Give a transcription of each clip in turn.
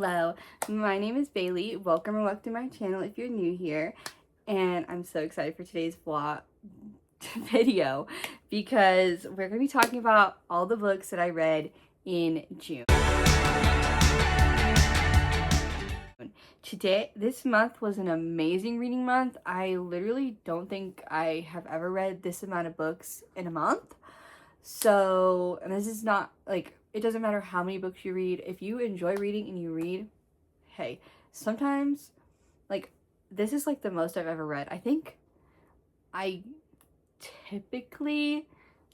Hello, my name is Bailey. Welcome or welcome to my channel if you're new here. And I'm so excited for today's vlog video because we're going to be talking about all the books that I read in June. This month was an amazing reading month. I literally don't think I have ever read this amount of books in a month. So, and this is not like, it doesn't matter how many books you read. If you enjoy reading and you read, hey, sometimes, like, this is like the most I've ever read. I think I typically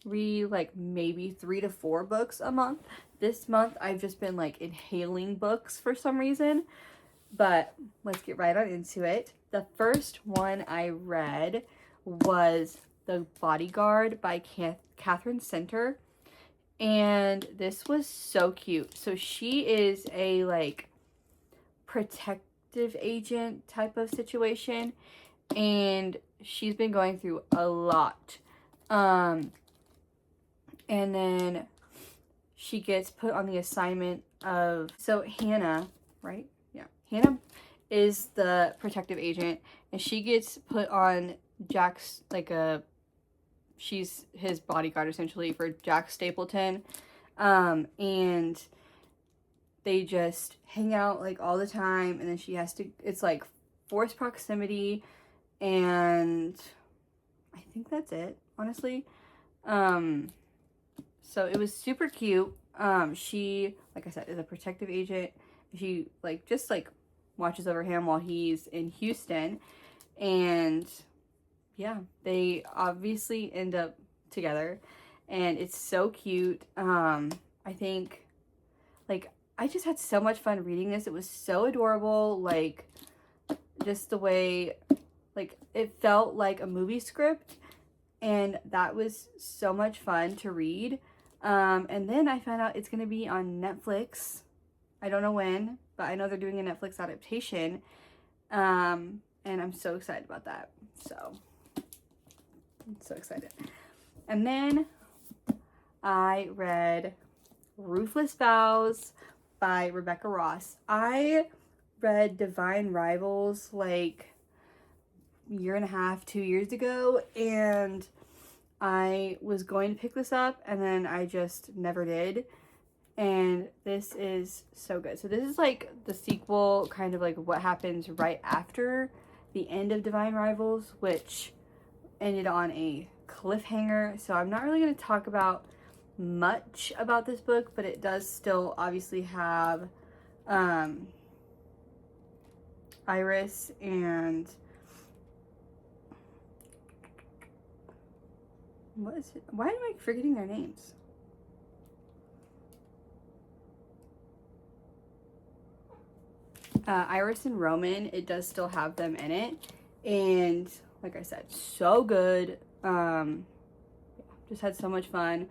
read like maybe 3 to 4 books a month. This month I've just been like inhaling books for some reason. But let's get right on into it. The first one I read was The Bodyguard by Katherine. And this was so cute. So she is a like protective agent type of situation, and she's been going through a lot. And then she gets put on the assignment of, so Hannah, right? Yeah. Hannah is the protective agent, and she gets put on Jack's, like she's his bodyguard essentially for Jack Stapleton. And they just hang out like all the time, and then she has to, it's like forced proximity, and I think that's it, honestly. So it was super cute. She, like I said, is a protective agent. She like just like watches over him while he's in Houston, and yeah, they obviously end up together, and it's so cute. I think, like, I just had so much fun reading this. It was so adorable, like, just the way, like, it felt like a movie script, and that was so much fun to read. And then I found out it's going to be on Netflix. I don't know when, but I know they're doing a Netflix adaptation, and I'm so excited about that. So I'm so excited. And then I read Ruthless Vows by Rebecca Ross. I read Divine Rivals like a year and a half, 2 years ago, and I was going to pick this up, and then I just never did. And this is so good. So this is like the sequel, kind of like what happens right after the end of Divine Rivals, which ended on a cliffhanger. So I'm not really going to talk about much about this book, but it does still obviously have Iris and what is it? Why am I forgetting their names? Iris and Roman, it does still have them in it, and like I said, so good. Just had so much fun.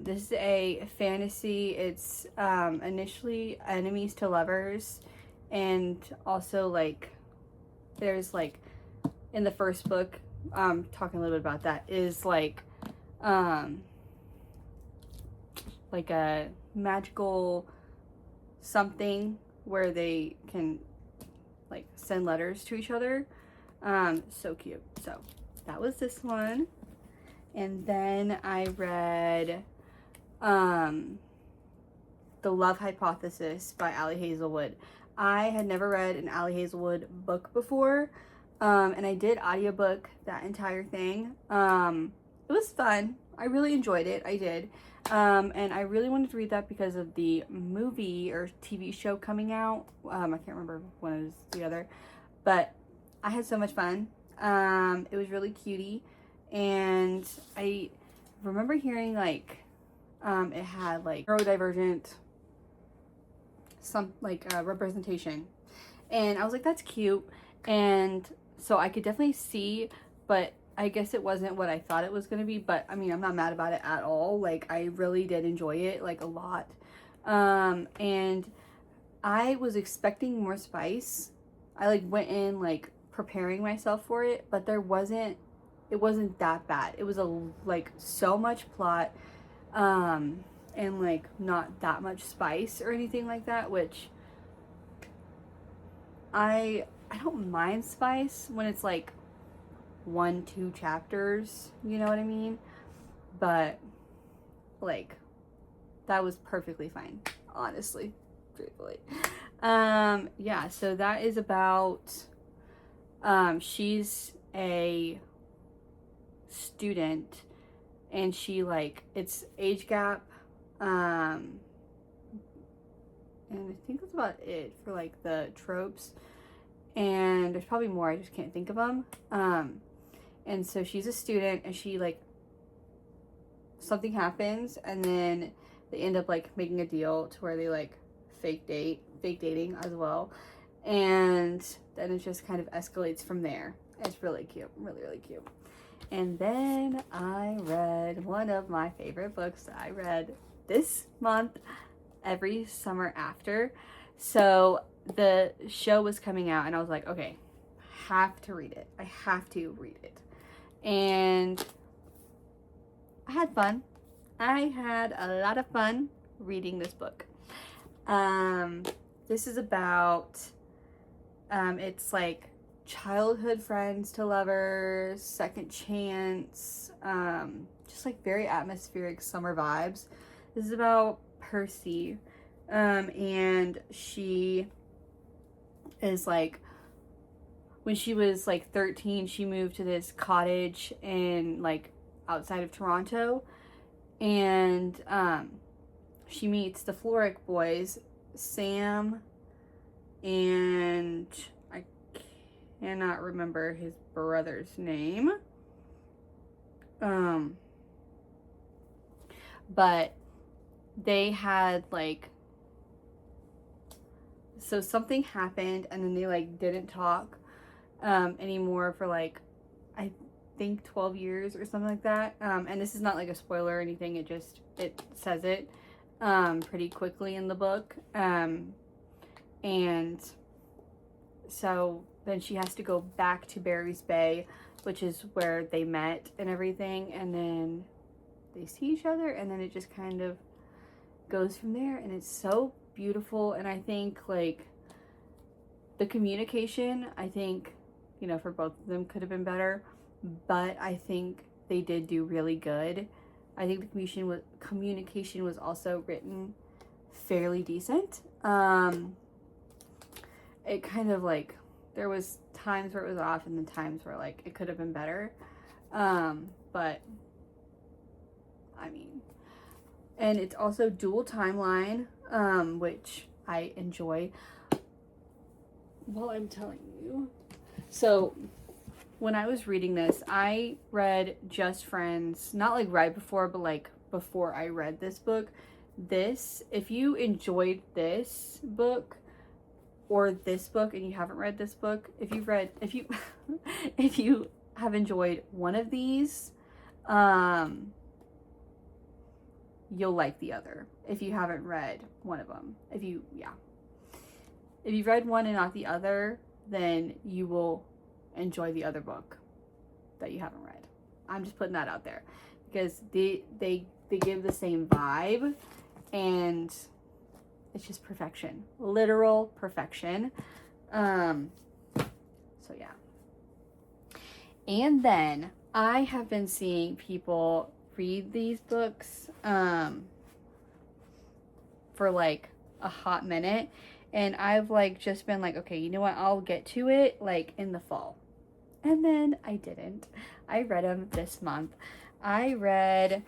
This is a fantasy. It's initially enemies to lovers, and also like there's like in the first book, talking a little bit about that, is like a magical something where they can like send letters to each other. So cute. So that was this one. And then I read The Love Hypothesis by Hazelwood. I had never read an Hazelwood book before, and I did audiobook that entire thing. It was fun. I really enjoyed it. I did. And I really wanted to read that because of the movie or TV show coming out. I can't remember one is the other, but I had so much fun. It was really cutie, and I remember hearing like it had like neurodivergent representation, and I was like, that's cute. And so I could definitely see, but I guess it wasn't what I thought it was going to be. But I mean, I'm not mad about it at all. Like, I really did enjoy it like a lot. And I was expecting more spice. I like went in like preparing myself for it, but it wasn't that bad. It was like so much plot, and like not that much spice or anything like that, which I don't mind spice when it's like 1-2 chapters, you know what I mean? But like that was perfectly fine, honestly, truthfully. Yeah, so that is about she's a student and she like, it's age gap, and I think that's about it for like the tropes, and there's probably more, I just can't think of them. And so she's a student and she like, something happens and then they end up like making a deal to where they like fake dating as well, and then it just kind of escalates from there. It's really cute, really, really cute. And then I read one of my favorite books that I read this month, every summer after. So the show was coming out and I was like, okay, have to read it. I have to read it. And I had fun. I had a lot of fun reading this book. This is about, it's like childhood friends to lovers, second chance, just like very atmospheric summer vibes. This is about Percy, and she is like, when she was like 13, she moved to this cottage in like outside of Toronto, and she meets the Floric boys, Sam, and I cannot remember his brother's name, but they had like, so something happened and then they like didn't talk anymore for like, I think 12 years or something like that. And this is not like a spoiler or anything, it says it pretty quickly in the book. And so then she has to go back to Barry's Bay, which is where they met and everything, and then they see each other, and then it just kind of goes from there, and it's so beautiful. And I think like the communication, I think, you know, for both of them could have been better, but I think they did do really good. I think the communication was also written fairly decent. It kind of like, there was times where it was off and then times where like it could have been better. But I mean, and it's also dual timeline, which I enjoy. Well, I'm telling you. So when I was reading this, I read Just Friends, not like right before, but like before I read this book. If you enjoyed this book or this book and you haven't read this book, if you have enjoyed one of these, you'll like the other. If you haven't read one of them, if you've read one and not the other, then you will enjoy the other book that you haven't read. I'm just putting that out there because they give the same vibe, and it's just perfection, literal perfection. So yeah. And then I have been seeing people read these books for like a hot minute, and I've like just been like, okay, you know what, I'll get to it like in the fall. And then I didn't. I read them this month. I read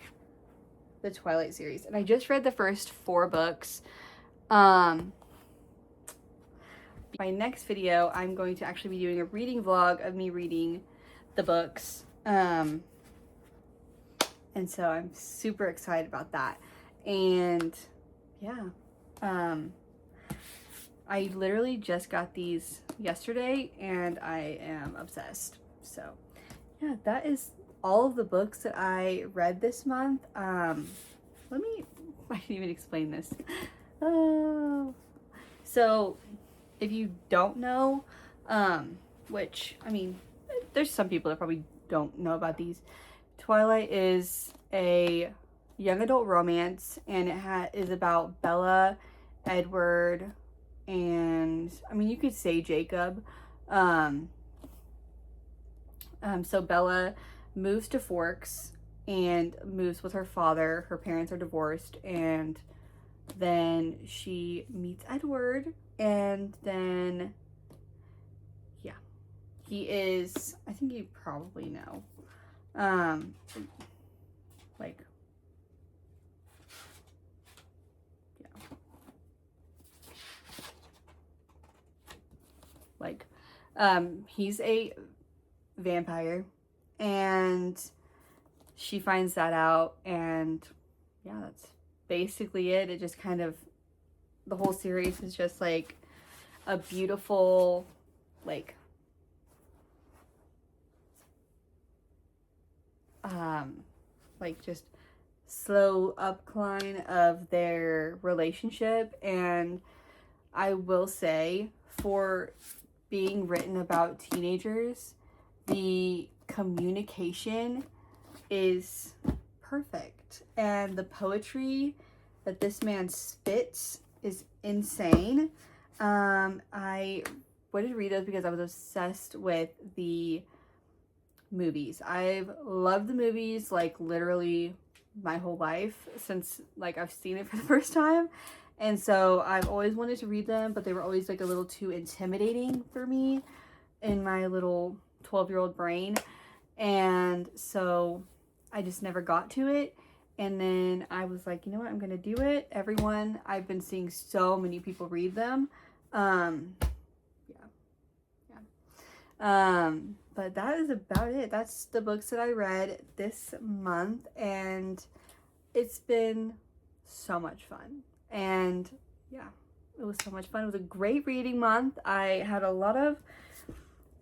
the Twilight series, and I just read the first 4 books. My next video, I'm going to actually be doing a reading vlog of me reading the books. And so I'm super excited about that. And yeah, I literally just got these yesterday and I am obsessed. So yeah, that is all of the books that I read this month. I didn't even explain this. Oh, so if you don't know, which, I mean, there's some people that probably don't know about these. Twilight is a young adult romance, and it is about Bella, Edward, and I mean, you could say Jacob. So Bella moves to Forks and moves with her father. Her parents are divorced, and then she meets Edward, and then, yeah, he is, I think you probably know, like, yeah, like, he's a vampire, and she finds that out, and yeah, that's basically it. It just kind of, the whole series is just like a beautiful, like, just slow upcline of their relationship. And I will say, for being written about teenagers, the communication is perfect, and the poetry that this man spits is insane. I wanted to read those because I was obsessed with the movies. I've loved the movies like literally my whole life, since like I've seen it for the first time. And so I've always wanted to read them, but they were always like a little too intimidating for me in my little 12-year-old brain. And so I just never got to it. And then I was like, you know what, I'm gonna do it. Everyone, I've been seeing so many people read them. But that is about it. That's the books that I read this month, and it's been so much fun. And yeah, it was so much fun. It was a great reading month.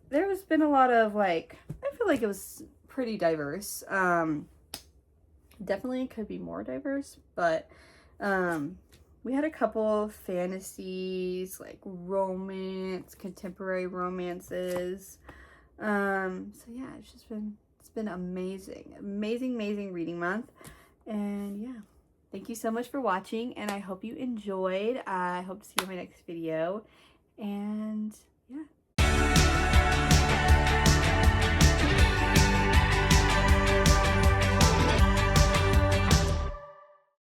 There's been a lot of, like, I feel like it was pretty diverse. Definitely could be more diverse, but we had a couple of fantasies, like romance, contemporary romances. So yeah, it's been amazing reading month. And yeah, thank you so much for watching, and I hope you enjoyed. I hope to see you in my next video. And yeah,